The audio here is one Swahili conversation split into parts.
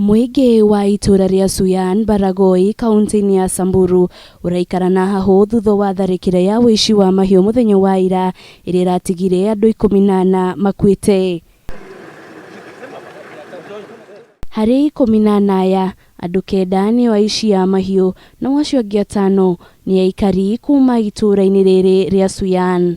Muingi wa itura ria Suyan Baragoi kaunti-ini ya Samburu uraikarana haho thutha wa tharikira ya wuici wa mahiu muthenya wa ira iria iratigire andu 14 makuite. Hari 14 aya andu 9 ni waici ya mahiu na wacio angi 5 ni aikari kuma itura-ini riri ria Suyan.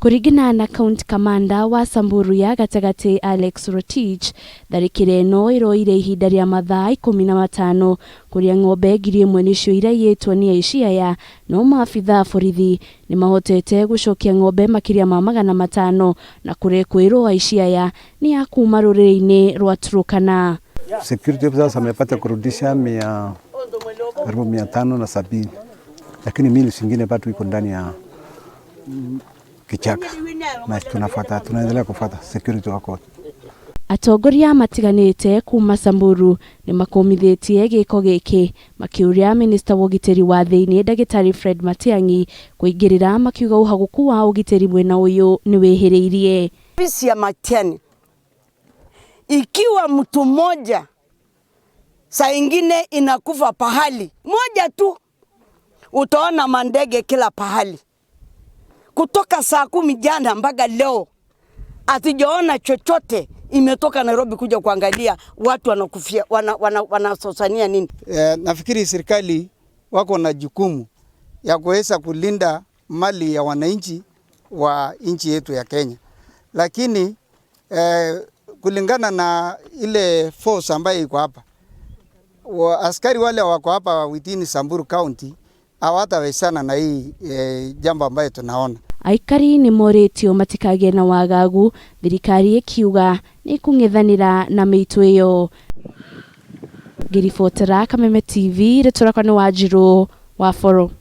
Kuringana na Kaunti Kamanda wa Samburu ya gatagati Alex Rotich, tharikira ino iroire ihinda ria mathaa 15 kuria ng'ombe 1,000 nicio irayitwo ni aici aya, no maabithaa borithi nimahotete gucokia ng'ombe Makiria ma 500 na kurekwirwo aici aya ni akuma ruriri-ini rwa Kuringana. Security officers amepata kurudisha 570, lakini mili zingine bado iko ndani ya kichaka na tunaendelea kufuata security wako. Atongoria matiganite kuma Samburu ni makomithitie giko giki makiuria minister wa ugiteri wa thiini Dagitari Fred Matiang'i kuingirira makiuga uhaguku wa ugiteri mwena uyu ni wehiriirie. Ofisi ya Matiang'i, ikiwa mtu mmoja saa ingine inakufa pahali moja tu, utaona mandege kila pahali. Kutoka saa 10 jana mpaka leo hatujaona chochote imetoka Nairobi kuja kuangalia watu wanakufia wanasosania nini. Nafikiri serikali wako na jukumu ya kuweza kulinda mali ya wananchi wa nchi yetu ya Kenya, lakini kulingana na ile force ambayo iko hapa, askari wale wako hapa within Samburu County hawatawezana na hii jambo ambayo tunaona. Aikari ni moretio matikage na wagagu, thirikari ikiuga ni kung'ethanira na mitu iyo. Ngiribotera Kameme TV, retora kwa ni wa njuru wa Foro.